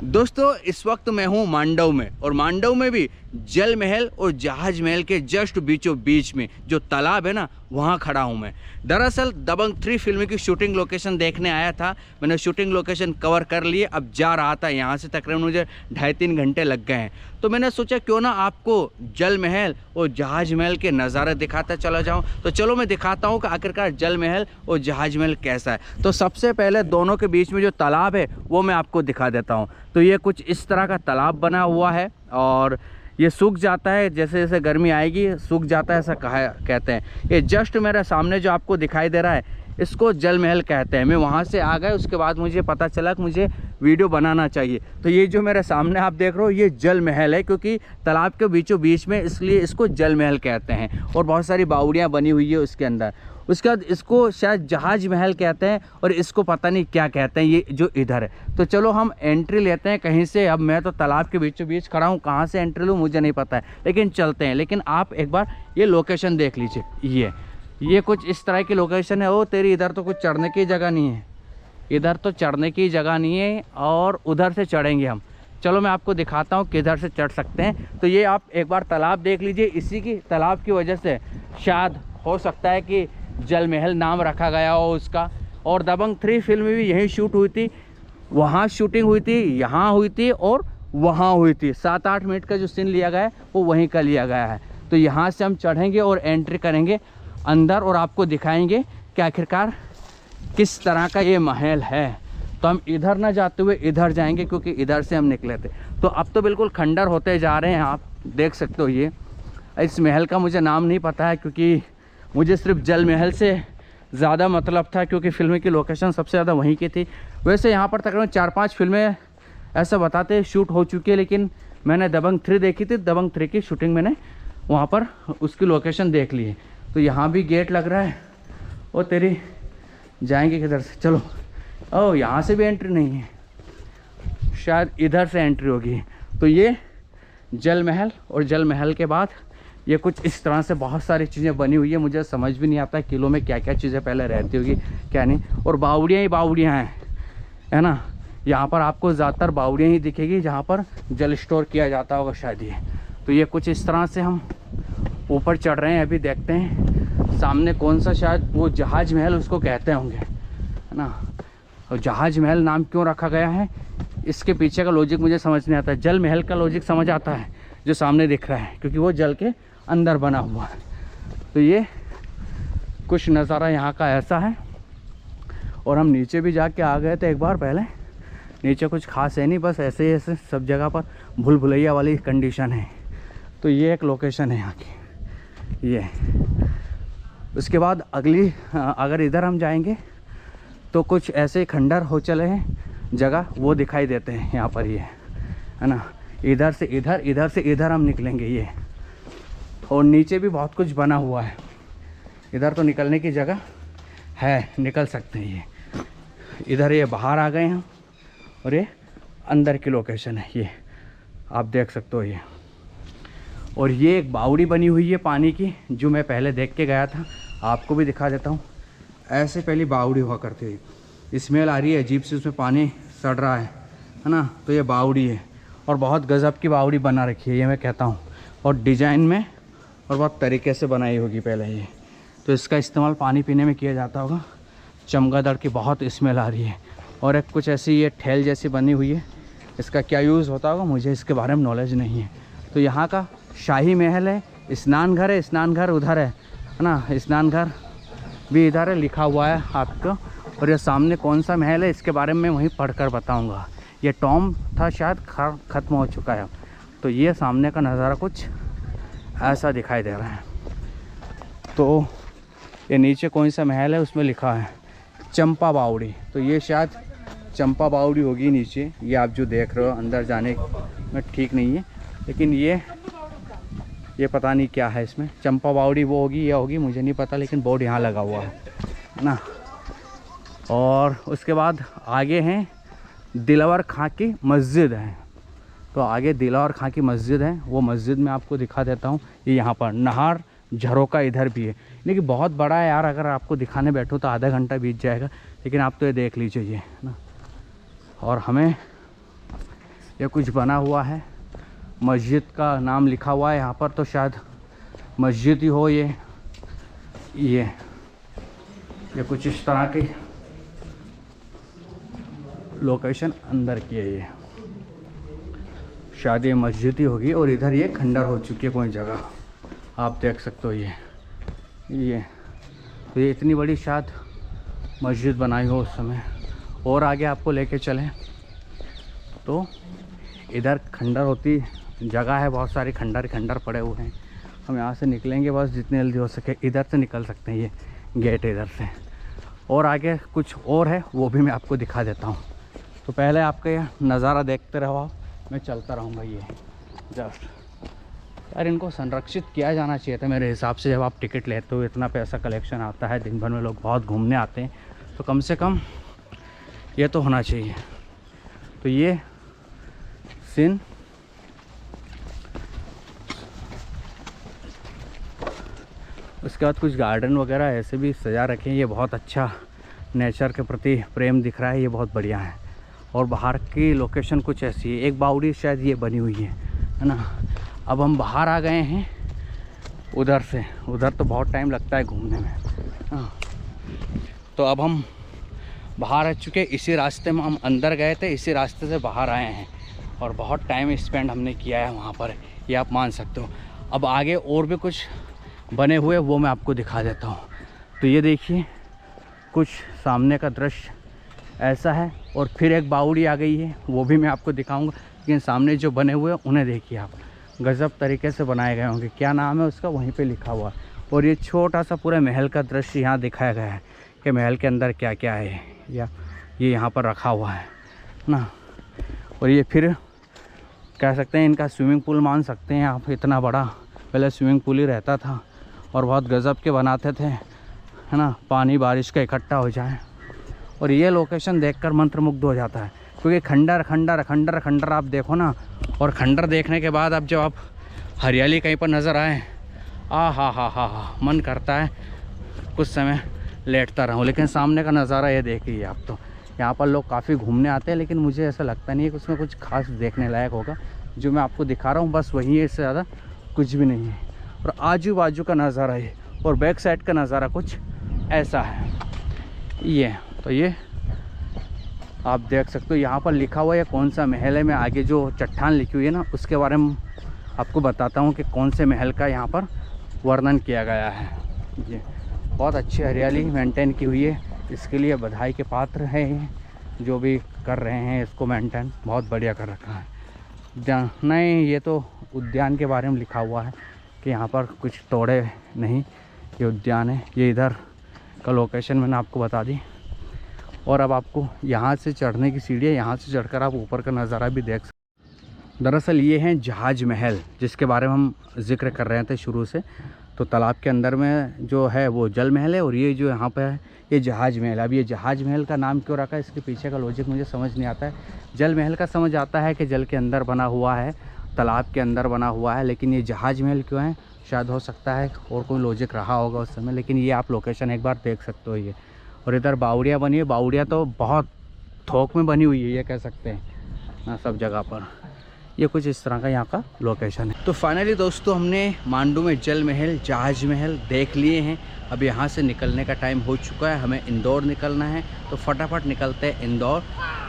दोस्तों इस वक्त मैं हूँ मांडव में, और मांडव में भी जल महल और जहाज महल के जस्ट बीचों बीच में जो तालाब है ना, वहाँ खड़ा हूँ मैं। दरअसल दबंग 3 फिल्म की शूटिंग लोकेशन देखने आया था। मैंने शूटिंग लोकेशन कवर कर लिए, अब जा रहा था। यहाँ से तकरीबन मुझे 2.5-3 घंटे लग गए हैं। तो मैंने सोचा क्यों ना आपको जल महल और जहाज महल के नज़ारे दिखाता चला जाऊँ। तो चलो मैं दिखाता हूँ कि आखिरकार जल महल और जहाज महल कैसा है। तो सबसे पहले दोनों के बीच में जो तालाब है वो मैं आपको दिखा देता हूँ। तो ये कुछ इस तरह का तालाब बना हुआ है और ये सूख जाता है, जैसे जैसे गर्मी आएगी सूख जाता है, ऐसा कहते हैं। ये जस्ट मेरे सामने जो आपको दिखाई दे रहा है इसको जल महल कहते हैं। मैं वहाँ से आ गया, उसके बाद मुझे पता चला कि मुझे वीडियो बनाना चाहिए। तो ये जो मेरे सामने आप देख रहे हो ये जल महल है, क्योंकि तालाब के बीचों बीच में, इसलिए इसको जल महल कहते हैं। और बहुत सारी बावड़ियाँ बनी हुई है उसके अंदर। उसके बाद इसको शायद जहाज महल कहते हैं, और इसको पता नहीं क्या कहते हैं, ये जो इधर है। तो चलो हम एंट्री लेते हैं कहीं से। अब मैं तो तालाब के बीचों बीच खड़ा हूँ, कहाँ से एंट्री लूँ मुझे नहीं पता है, लेकिन चलते हैं। लेकिन आप एक बार ये लोकेशन देख लीजिए। ये कुछ इस तरह की लोकेशन है। ओ तेरी, इधर तो कुछ चढ़ने की जगह नहीं है, इधर तो चढ़ने की जगह नहीं है, और उधर से चढ़ेंगे हम। चलो मैं आपको दिखाता हूँ किधर से चढ़ सकते हैं। तो ये आप एक बार तालाब देख लीजिए। इसी की तालाब की वजह से शायद हो सकता है कि जल महल नाम रखा गया हो उसका। और दबंग 3 फिल्म भी यहीं शूट हुई थी, वहाँ शूटिंग हुई थी, यहाँ हुई थी और वहाँ हुई थी। 7-8 मिनट का जो सीन लिया गया है वो वहीं का लिया गया है। तो यहाँ से हम चढ़ेंगे और एंट्री करेंगे अंदर, और आपको दिखाएंगे कि आखिरकार किस तरह का ये महल है। तो हम इधर ना जाते हुए इधर जाएंगे, क्योंकि इधर से हम निकले थे। तो अब तो बिल्कुल खंडर होते जा रहे हैं, आप देख सकते हो। ये इस महल का मुझे नाम नहीं पता है, क्योंकि मुझे सिर्फ जल महल से ज़्यादा मतलब था, क्योंकि फिल्म की लोकेशन सबसे ज़्यादा वहीं की थी। वैसे यहाँ पर तकरीबन 4-5 फिल्में ऐसा बताते शूट हो चुकी है, लेकिन मैंने दबंग 3 देखी थी। दबंग 3 की शूटिंग मैंने वहाँ पर उसकी लोकेशन देख ली है। तो यहाँ भी गेट लग रहा है। ओ तेरी, जाएंगे किधर से? चलो। ओ यहाँ से भी एंट्री नहीं है, शायद इधर से एंट्री होगी। तो ये जल महल, और जल महल के बाद ये कुछ इस तरह से बहुत सारी चीज़ें बनी हुई है। मुझे समझ भी नहीं आता किलो में क्या क्या चीज़ें पहले रहती होगी क्या नहीं। और बावड़ियाँ ही बावड़ियाँ हैं, है ना। यहाँ पर आपको ज़्यादातर बावड़ियाँ ही दिखेगी जहाँ पर जल स्टोर किया जाता होगा शायद ये। तो ये कुछ इस तरह से हम ऊपर चढ़ रहे हैं। अभी देखते हैं सामने कौन सा, शायद वो जहाज महल उसको कहते होंगे, है ना। और जहाज महल नाम क्यों रखा गया है, इसके पीछे का लॉजिक मुझे समझ नहीं आता। जल महल का लॉजिक समझ आता है जो सामने दिख रहा है, क्योंकि वो जल के अंदर बना हुआ है। तो ये कुछ नज़ारा यहाँ का ऐसा है। और हम नीचे भी जाके आ गए थे एक बार पहले। नीचे कुछ खास है नहीं, बस ऐसे ही ऐसे सब जगह पर भूल भुलैया वाली कंडीशन है। तो ये एक लोकेशन है यहाँ की। ये उसके बाद अगली, अगर इधर हम जाएंगे तो कुछ ऐसे खंडर हो चले हैं जगह, वो दिखाई देते हैं यहाँ पर। ये है ना, इधर से इधर, इधर से इधर हम निकलेंगे ये। और नीचे भी बहुत कुछ बना हुआ है। इधर तो निकलने की जगह है, निकल सकते हैं ये। इधर ये बाहर आ गए हैं, और ये अंदर की लोकेशन है, ये आप देख सकते हो ये। और ये एक बावड़ी बनी हुई है पानी की, जो मैं पहले देख के गया था, आपको भी दिखा देता हूँ। ऐसे पहली बावड़ी हुआ करती थी। स्मेल आ रही है अजीब सी, उसमें पानी सड़ रहा है ना। तो ये बावड़ी है, और बहुत गज़ब की बावड़ी बना रखी है ये, मैं कहता हूँ। और डिज़ाइन में और बहुत तरीके से बनाई होगी पहले ये। तो इसका इस्तेमाल पानी पीने में किया जाता होगा। चमगादड़ की बहुत स्मेल आ रही है। और एक कुछ ऐसी ये ठेल जैसी बनी हुई है, इसका क्या यूज़ होता होगा मुझे इसके बारे में नॉलेज नहीं है। तो यहाँ का शाही महल है। स्नान घर है, स्नान घर उधर है ना, स्नान घर भी इधर है, लिखा हुआ है आपको। और ये सामने कौन सा महल है इसके बारे में वहीं पढ़कर बताऊँगा। ये टॉम था शायद, ख़त्म हो चुका है। तो ये सामने का नज़ारा कुछ ऐसा दिखाई दे रहा है। तो ये नीचे कौन सा महल है उसमें लिखा है चंपा बावड़ी। तो ये शायद चंपा बावड़ी होगी नीचे। ये आप जो देख रहे हो अंदर जाने में ठीक नहीं है, लेकिन ये पता नहीं क्या है इसमें। चंपा बावड़ी वो होगी या होगी मुझे नहीं पता, लेकिन बोर्ड यहाँ लगा हुआ है ना। और उसके बाद आगे हैं दिलवर खां की मस्जिद है। तो आगे दिलवर खां की मस्जिद है, वो मस्जिद में आपको दिखा देता हूँ। ये यहाँ पर नहर झरोका इधर भी है, लेकिन बहुत बड़ा है यार। अगर आपको दिखाने बैठो तो आधा घंटा बीत जाएगा, लेकिन आप तो ये देख लीजिए ये ना। और हमें ये कुछ बना हुआ है, मस्जिद का नाम लिखा हुआ है यहाँ पर, तो शायद मस्जिद ही हो ये कुछ इस तरह की लोकेशन अंदर की है। ये शायद ये मस्जिद ही होगी और इधर ये खंडर हो चुकी है कोई जगह, आप देख सकते हो। ये तो ये इतनी बड़ी शायद मस्जिद बनाई हो उस समय। और आगे आपको लेके चलें तो इधर खंडर होती जगह है, बहुत सारे खंडर पड़े हुए हैं। हम यहाँ से निकलेंगे बस जितनी जल्दी हो सके, इधर से निकल सकते हैं, ये गेट इधर से। और आगे कुछ और है वो भी मैं आपको दिखा देता हूँ। तो पहले आपका ये नज़ारा देखते रहो आप, मैं चलता रहूँगा। ये जस्ट यार इनको संरक्षित किया जाना चाहिए था मेरे हिसाब से। जब आप टिकट लेते हो, इतना पैसा कलेक्शन आता है, दिन भर में लोग बहुत घूमने आते हैं, तो कम से कम ये तो होना चाहिए। तो ये सीन उसके बाद कुछ गार्डन वगैरह ऐसे भी सजा रखे हैं। ये बहुत अच्छा नेचर के प्रति प्रेम दिख रहा है, ये बहुत बढ़िया है। और बाहर की लोकेशन कुछ ऐसी है, एक बावड़ी शायद ये बनी हुई है ना। अब हम बाहर आ गए हैं उधर से, उधर तो बहुत टाइम लगता है घूमने में। हाँ, तो अब हम बाहर आ चुके, इसी रास्ते में हम अंदर गए थे, इसी रास्ते से बाहर आए हैं और बहुत टाइम स्पेंड हमने किया है वहाँ पर, ये आप मान सकते हो। अब आगे और भी कुछ बने हुए वो मैं आपको दिखा देता हूँ। तो ये देखिए कुछ सामने का दृश्य ऐसा है, और फिर एक बावड़ी आ गई है, वो भी मैं आपको दिखाऊंगा। लेकिन सामने जो बने हुए हैं उन्हें देखिए आप, गजब तरीके से बनाए गए होंगे। क्या नाम है उसका वहीं पे लिखा हुआ है। और ये छोटा सा पूरा महल का दृश्य यहाँ दिखाया गया है कि महल के अंदर क्या क्या है, या ये यहाँ पर रखा हुआ है ना। और ये फिर कह सकते हैं इनका स्विमिंग पूल मान सकते हैं आप, इतना बड़ा पहले स्विमिंग पूल ही रहता था और बहुत गजब के बनाते थे, है ना, पानी बारिश का इकट्ठा हो जाए। और ये लोकेशन देखकर मंत्रमुग्ध हो जाता है, क्योंकि खंडर खंडर खंडर खंडर आप देखो ना, और खंडर देखने के बाद अब जब आप हरियाली कहीं पर नज़र आए, हा मन करता है कुछ समय लेटता रहूं। लेकिन सामने का नज़ारा ये देखिए आप, तो यहाँ पर लोग काफ़ी घूमने आते हैं, लेकिन मुझे ऐसा लगता नहीं है कि उसमें कुछ खास देखने लायक होगा। जो मैं आपको दिखा रहा हूँ बस वही है, इससे ज़्यादा कुछ भी नहीं है। और आजू बाजू का नज़ारा ये, और बैक साइड का नज़ारा कुछ ऐसा है। ये तो ये आप देख सकते हो, यहाँ पर लिखा हुआ है कौन सा महल है। मैं आगे जो चट्टान लिखी हुई है ना उसके बारे में आपको बताता हूँ कि कौन से महल का यहाँ पर वर्णन किया गया है। ये बहुत अच्छी हरियाली मेंटेन की हुई है, इसके लिए बधाई के पात्र है जो भी कर रहे हैं इसको मेंटेन, बहुत बढ़िया कर रखा है। नहीं, ये तो उद्यान के बारे में लिखा हुआ है कि यहाँ पर कुछ तोड़े नहीं, ये उद्यान है। ये इधर का लोकेशन मैंने आपको बता दी। और अब आपको यहाँ से चढ़ने की सीढ़ी है, यहाँ से चढ़कर आप ऊपर का नज़ारा भी देख सकते। दरअसल ये हैं जहाज महल, जिसके बारे में हम जिक्र कर रहे थे शुरू से। तो तालाब के अंदर में जो है वो जल महल है, और ये जो यहाँ पे है ये जहाज महल। अब ये जहाज महल का नाम क्यों रखा है, इसके पीछे का लॉजिक मुझे समझ नहीं आता है। जल महल का समझ आता है कि जल के अंदर बना हुआ है, तालाब के अंदर बना हुआ है, लेकिन ये जहाज महल क्यों है, शायद हो सकता है और कोई लॉजिक रहा होगा उस समय। लेकिन ये आप लोकेशन एक बार देख सकते हो। ये और इधर बावड़ियाँ बनी है, बावड़ियाँ तो बहुत थोक में बनी हुई है, ये कह सकते हैं ना, सब जगह पर। ये कुछ इस तरह का यहाँ का लोकेशन है। तो फाइनली दोस्तों हमने मांडू में जल महल, जहाज महल देख लिए हैं। अब यहाँ से निकलने का टाइम हो चुका है, हमें इंदौर निकलना है। तो फटाफट निकलते हैं इंदौर,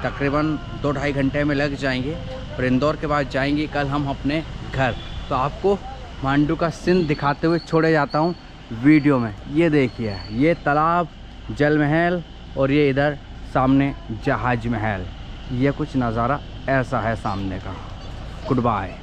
तकरीबन 2-2.5 घंटे में लग जाएंगे। और इंदौर के बाद जाएंगे कल हम अपने घर। तो आपको मांडू का सीन दिखाते हुए छोड़े जाता हूँ वीडियो में। ये देखिए, ये तालाब, जल महल, और ये इधर सामने जहाज महल। ये कुछ नज़ारा ऐसा है सामने का। Good bye.